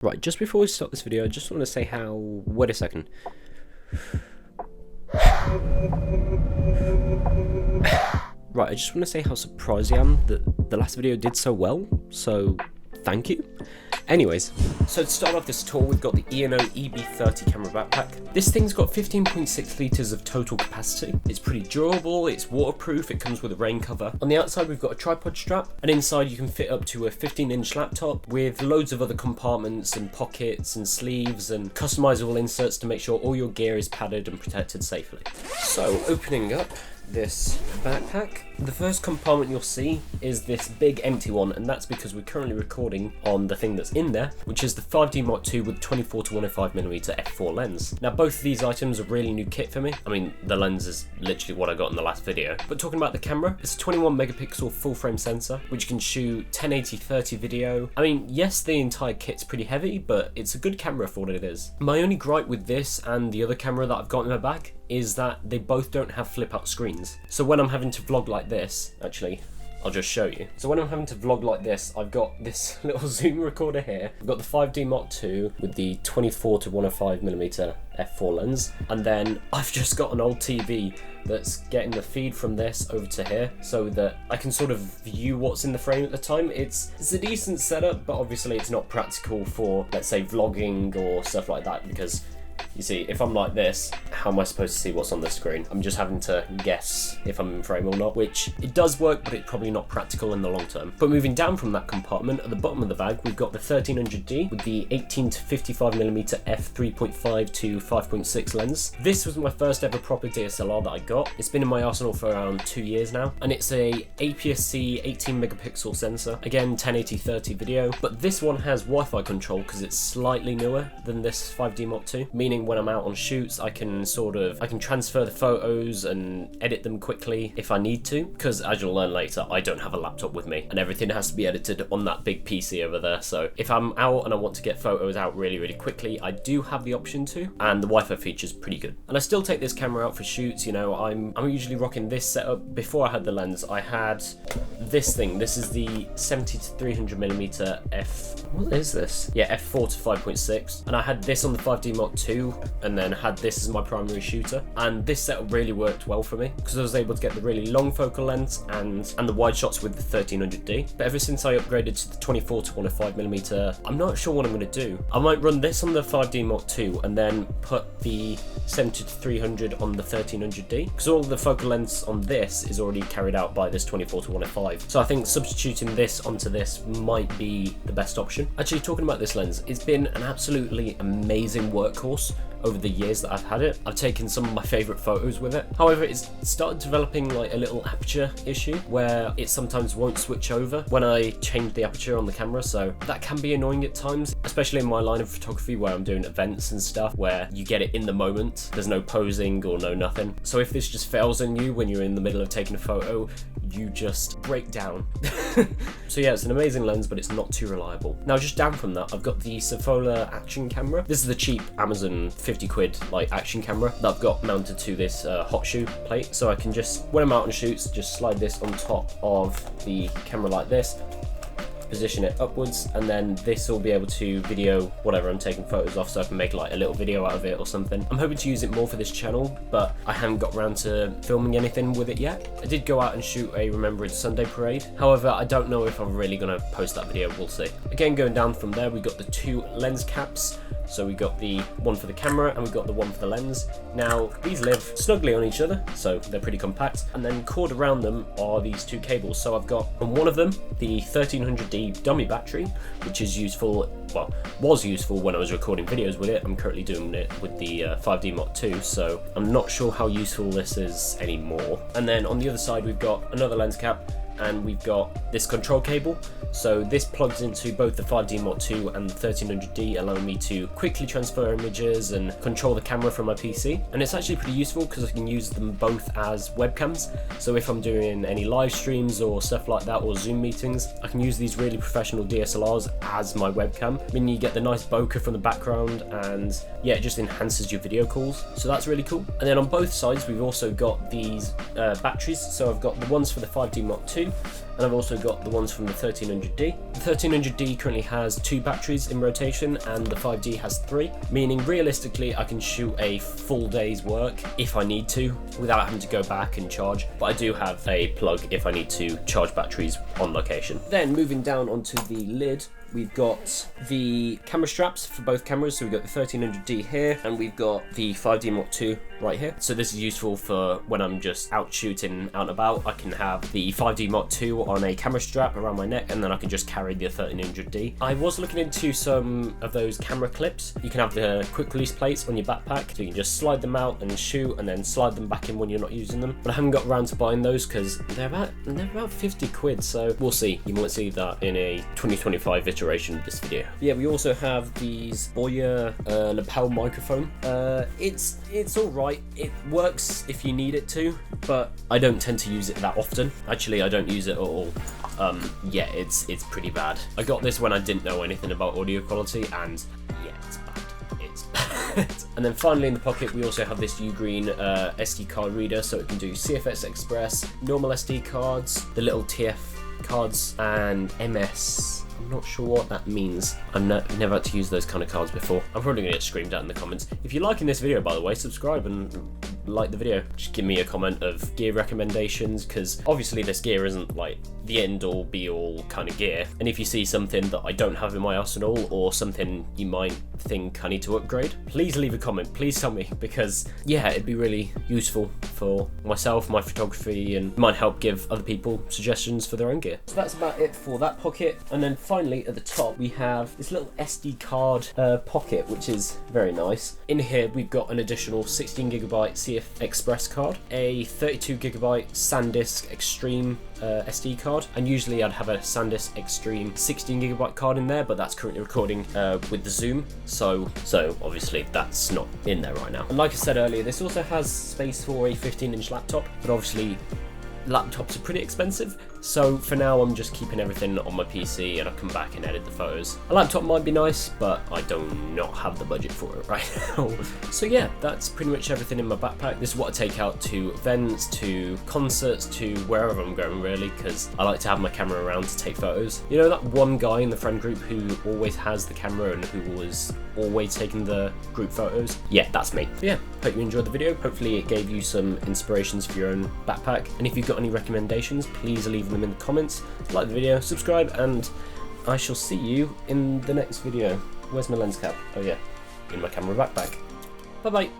Right, just before we start this video, I just want to say how... Wait a second. Right, I just want to say how surprised I am that the last video did so well, so thank you. Anyways, so to start off this tour, we've got the Eono EB30 camera backpack. This thing's got 15.6 litres of total capacity. It's pretty durable, it's waterproof, it comes with a rain cover. On the outside we've got a tripod strap, and inside you can fit up to a 15-inch laptop with loads of other compartments and pockets and sleeves and customizable inserts to make sure all your gear is padded and protected safely. So, opening up this backpack, the first compartment you'll see is this big empty one, and that's because we're currently recording on the thing that's in there, which is the 5D Mark II with 24-105mm f4 lens. Now both of these items are really new kit for me. I mean, the lens is literally what I got in the last video. But talking about the camera, it's a 21 megapixel full frame sensor, which can shoot 1080-30 video. I mean, yes, the entire kit's pretty heavy, but it's a good camera for what it is. My only gripe with this and the other camera that I've got in my bag is that they both don't have flip out screens. So when I'm having to vlog like this, actually, I'll just show you. So when I'm having to vlog like this, I've got this little zoom recorder here. I've got the 5D Mark II with the 24-105mm f4 lens. And then I've just got an old TV that's getting the feed from this over to here so that I can sort of view what's in the frame at the time. It's a decent setup, but obviously it's not practical for, let's say, vlogging or stuff like that, because you see, if I'm like this, how am I supposed to see what's on the screen? I'm just having to guess if I'm in frame or not, which it does work, but it's probably not practical in the long term. But moving down from that compartment, at the bottom of the bag, we've got the 1300D with the 18-55mm f3.5 to 5.6 lens. This was my first ever proper DSLR that I got. It's been in my arsenal for around 2 years now, and it's a APS-C 18 megapixel sensor. Again, 1080-30 video, but this one has Wi-Fi control because it's slightly newer than this 5D Mark II, meaning when I'm out on shoots, I can transfer the photos and edit them quickly if I need to, because as you'll learn later, I don't have a laptop with me and everything has to be edited on that big PC over there. So if I'm out and I want to get photos out really quickly, I do have the option to, and the Wi-Fi feature's pretty good. And I still take this camera out for shoots. You know, I'm usually rocking this setup. Before I had the lens, I had this thing. This is the 70-300mm what is this? Yeah, f4 to 5.6, and I had this on the 5D Mark II, and then had this as my primary shooter, and this setup really worked well for me because I was able to get the really long focal length and the wide shots with the 1300D. But ever since I upgraded to the 24-105mm, I'm not sure what I'm going to do. I might run this on the 5D Mark II and then put the 70-300 on the 1300D, because all of the focal lengths on this is already carried out by this 24-105. So I think substituting this onto this might be the best option. Actually, talking about this lens, it's been an absolutely amazing workhorse over the years that I've had it. I've taken some of my favourite photos with it. However, it's started developing like a little aperture issue where it sometimes won't switch over when I change the aperture on the camera, so that can be annoying at times, especially in my line of photography where I'm doing events and stuff where you get it in the moment. There's no posing or no nothing. So if this just fails on you when you're in the middle of taking a photo, you just break down. So yeah, it's an amazing lens, but it's not too reliable. Now just down from that, I've got the Surfola action camera. This is the cheap Amazon 50 quid like action camera that I've got mounted to this hot shoe plate, so I can just, when I'm out on shoots, just slide this on top of the camera like this, position it upwards, and then this will be able to video whatever I'm taking photos of, so I can make like a little video out of it or something. I'm hoping to use it more for this channel, but I haven't got around to filming anything with it yet. I did go out and shoot a Remembrance Sunday parade, however I don't know if I'm really gonna post that video, we'll see. Again, going down from there, we got the two lens caps. So we got the one for the camera and we got the one for the lens. Now these live snugly on each other, so they're pretty compact, and then cord around them are these two cables. So I've got on one of them the 1300D dummy battery, which is useful, well, was useful when I was recording videos with it. I'm currently doing it with the 5D Mark II, so I'm not sure how useful this is anymore. And then on the other side we've got another lens cap, and we've got this control cable. So this plugs into both the 5D Mark II and the 1300D, allowing me to quickly transfer images and control the camera from my PC. And it's actually pretty useful because I can use them both as webcams. So if I'm doing any live streams or stuff like that, or Zoom meetings, I can use these really professional DSLRs as my webcam. I mean, you get the nice bokeh from the background, and yeah, it just enhances your video calls. So that's really cool. And then on both sides, we've also got these batteries. So I've got the ones for the 5D Mark II 2, and I've also got the ones from the 1300D. The 1300D currently has 2 batteries in rotation, and the 5D has 3, meaning realistically I can shoot a full day's work if I need to, without having to go back and charge, but I do have a plug if I need to charge batteries on location. Then moving down onto the lid, we've got the camera straps for both cameras. So we've got the 1300D here, and we've got the 5D Mark II right here. So this is useful for when I'm just out shooting out and about. I can have the 5D Mark II on a camera strap around my neck, and then I can just carry the 1300D. I was looking into some of those camera clips. You can have the quick release plates on your backpack, so you can just slide them out and shoot, and then slide them back in when you're not using them. But I haven't got around to buying those because they're about 50 quid. So we'll see. You might see that in a 2025 iteration of this video. Yeah, we also have these Boya Lapel microphone. It's all right. It works if you need it to, but I don't tend to use it that often. Actually, I don't use it at all. Yeah, it's pretty bad. I got this when I didn't know anything about audio quality, and yeah, it's bad. It's bad. And then finally in the pocket, we also have this Ugreen SD card reader, so it can do CFS Express, normal SD cards, the little TF cards, and MS. I'm not sure what that means. I've never had to use those kind of cards before. I'm probably gonna get screamed at in the comments. If you're liking this video, by the way, subscribe and like the video. Just give me a comment of gear recommendations, because obviously this gear isn't like the end all be all kind of gear. And if you see something that I don't have in my arsenal, or something you might think I need to upgrade, please leave a comment. Please tell me, because yeah, it'd be really useful for myself, my photography, and might help give other people suggestions for their own gear. So that's about it for that pocket. And then finally at the top we have this little SD card pocket, which is very nice. In here we've got an additional 16GB CF Express card, a 32GB SanDisk Extreme SD card, and usually I'd have a SanDisk Extreme 16GB card in there, but that's currently recording with the zoom, so obviously that's not in there right now. And like I said earlier, this also has space for a 15-inch laptop, but obviously laptops are pretty expensive, so for now I'm just keeping everything on my PC, and I come back and edit the photos. A laptop might be nice, but I do not have the budget for it right now. So yeah, that's pretty much everything in my backpack. This is what I take out to events, to concerts, to wherever I'm going really, because I like to have my camera around to take photos. You know that one guy in the friend group who always has the camera and who was always taking the group photos? Yeah, that's me. So yeah, hope you enjoyed the video. Hopefully it gave you some inspirations for your own backpack, and if you've got any recommendations, please leave them in the comments. Like the video, subscribe, and I shall see you in the next video. Where's my lens cap? Oh yeah, in my camera backpack. Bye bye.